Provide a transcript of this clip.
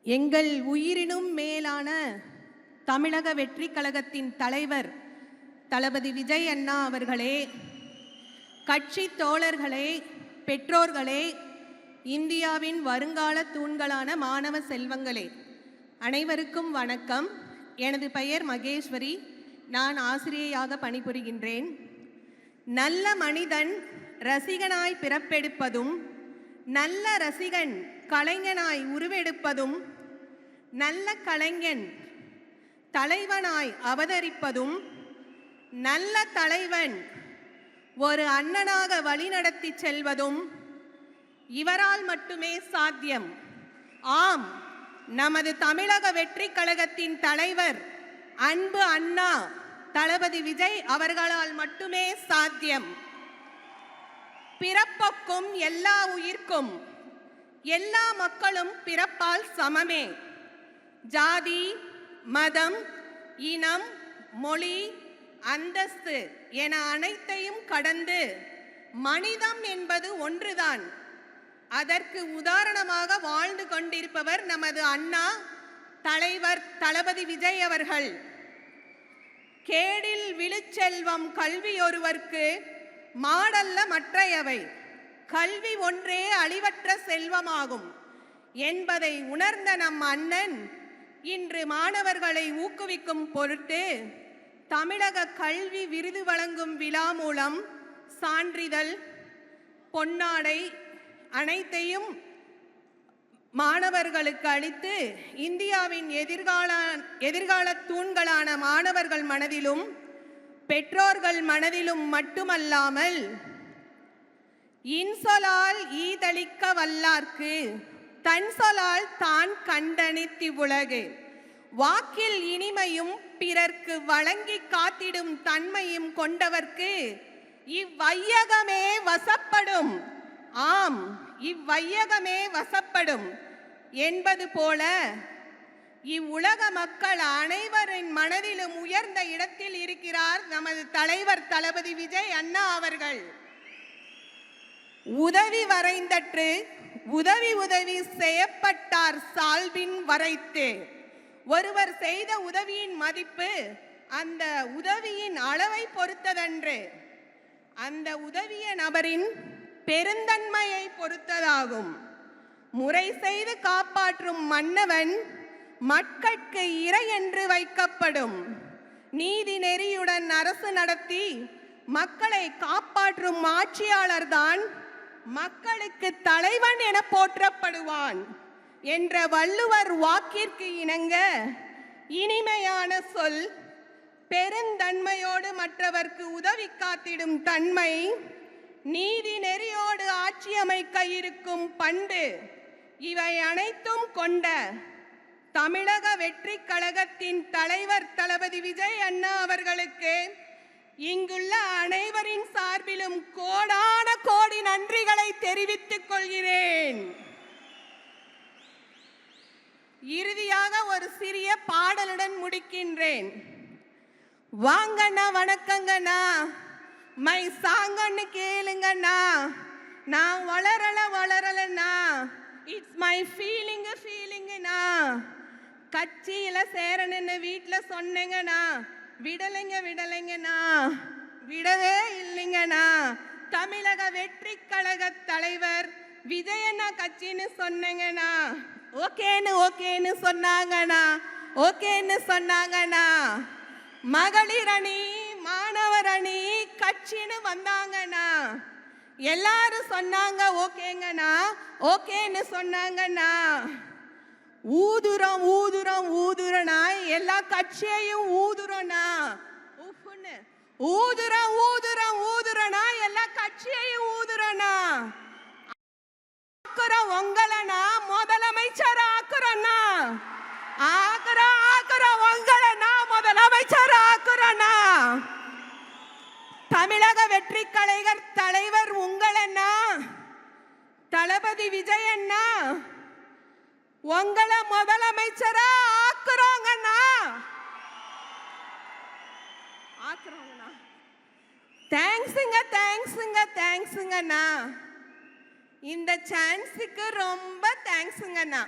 எங்கள் உயிரினும் மேலான தமிழக வெற்றி கழகத்தின் தலைவர் தளபதி விஜய் அண்ணா அவர்களே, கட்சி தோழர்களே, பெற்றோர்களே, இந்தியாவின் வருங்கால தூண்களான மாணவ செல்வங்களே, அனைவருக்கும் வணக்கம். எனது பெயர் மகேஸ்வரி. நான் ஆசிரியையாக பணிபுரிகின்றேன். நல்ல மனிதன் ரசிகனாய் பிறப்பெடுப்பதும், நல்ல ரசிகன் கலைஞனாய் உருவெடுப்பதும், நல்ல கலைஞன் தலைவனாய் அவதரிப்பதும், நல்ல தலைவன் ஒரு அண்ணனாக வழிநடத்தி செல்வதும் இவரால் மட்டுமே சாத்தியம். ஆம், நமது தமிழக வெற்றி கழகத்தின் தலைவர் அன்பு அண்ணா தளபதி விஜய் அவர்களால் மட்டுமே சாத்தியம். பிறப்புக்கும் எல்லா உயிர்க்கும் எல்லா மக்களும் பிறப்பால் சமமே. ஜாதி, மதம், இனம், மொழி, அந்தஸ்து என அனைத்தையும் கடந்து மனிதம் என்பது ஒன்றுதான். அதற்கு உதாரணமாக வாழ்ந்து கொண்டிருப்பவர் நமது அண்ணா தலைவர் தளபதி விஜய் அவர்கள். கேடில் விழுச்செல்வம் கல்வி ஒருவர்க்கு மாடல்ல மற்றையவை, கல்வி ஒன்றே அழிவற்ற செல்வமாகும் என்பதை உணர்ந்த நம் அண்ணன் இன்று மாணவர்களை ஊக்குவிக்கும் பொருட்டு தமிழக கல்வி விருது வழங்கும் விழா மூலம் சான்றிதழ், பொன்னாடை அனைத்தையும் மாணவர்களுக்கு அளித்து இந்தியாவின் எதிர்கால தூண்களான மாணவர்கள் மனதிலும் பெற்றோர்கள் மனதிலும் மட்டுமல்லாமல் இன்சொலால் ஈதளிக்க வல்லார்க்கு தன் சொலால் தான் கண்டனித்தி உலகு, வாக்கில் இனிமையும் பிறர்க்கு வழங்கி காத்திடும் தன்மையும் கொண்டவர்க்கு இவ்வையகமே வசப்படும். ஆம், இவ்வையகமே வசப்படும் என்பது போல இவ்வுலக மக்கள் அனைவரின் மனதிலும் உயர்ந்த இடத்தில் இருக்கிறார் நமது தலைவர் தளபதி விஜய் அண்ணா அவர்கள். உதவி வரைந்தற்று உதவி உதவி செய்யப்பட்டார் சால்பின் வரைத்து. ஒருவர் செய்த உதவியின் மதிப்பு அந்த உதவியின் அளவை பொறுத்ததன்று, அந்த உதவிய நபரின் பெருந்தன்மையை பொறுத்ததாகும். முறை செய்து காப்பாற்றும் மன்னவன் மக்கட்கு இறை என்று வைக்கப்படும். நீதி நெறியுடன் அரசு நடத்தி மக்களை காப்பாற்றும் ஆட்சியாளர்தான் மக்களுக்கு தலைவன் என போற்றப்படுவான் என்ற வள்ளுவர் வாக்கிற்கு இணங்க இனிமையான சொல், பெருந்தன்மையோடு மற்றவர்க்கு உதவி காத்திடும் தன்மை, நீதி நெறியோடு ஆட்சி அமைக்க இருக்கும் பண்பு, இவை அனைத்தும் கொண்ட தமிழக வெற்றி கழகத்தின் தலைவர் தளபதி விஜய் அண்ணா அவர்களுக்கு இங்குள்ள அனைவரின் சார்பிலும் கோடான கோடி நன்றிகளை தெரிவித்துக் கொள்கிறேன். இறுதியாக ஒரு சிறிய பாடலுடன் முடிக்கின்றேன். வாங்கண்ணா, வணக்கங்கண்ணா, மை சாங்கன்னு கேளுங்கண்ணா, நான் வளரலண்ணா, இட்ஸ் மை ஃபீலிங்குண்ணா, கட்சியில சேரணுன்னு வீட்டுல சொன்னேங்கண்ணா, விடலைங்கண்ணா, விடவே இல்லைங்கண்ணா, தமிழக வெற்றி கழக தலைவர் விஜயண்ணா கட்சின்னு சொன்னேங்கண்ணா, ஓகேன்னு சொன்னாங்கண்ணா, மகளிர் அணி, மாணவர் அணி கட்சின்னு வந்தாங்கண்ணா, எல்லாரும் சொன்னாங்க ஓகேன்னு சொன்னாங்கண்ணா. ஊதுறனா எல்லா கட்சியையும் ஊதுறனா, ஊதுறனா எல்லா கட்சியையும் ஊதுறனா, உங்களனா முதலமைச்சர் ஆக்குறனா, உங்களனா முதலமைச்சர் ஆக்குறனா. தமிழக வெற்றி கழகர் தலைவர் உங்களண்ணா தளபதி விஜய் அண்ணா, உங்களை முதலமைச்சரா ஆக்குறோங்கண்ணா. தேங்க்ஸுங்கண்ணா. இந்த சான்ஸுக்கு ரொம்ப தேங்க்ஸுங்கண்ணா.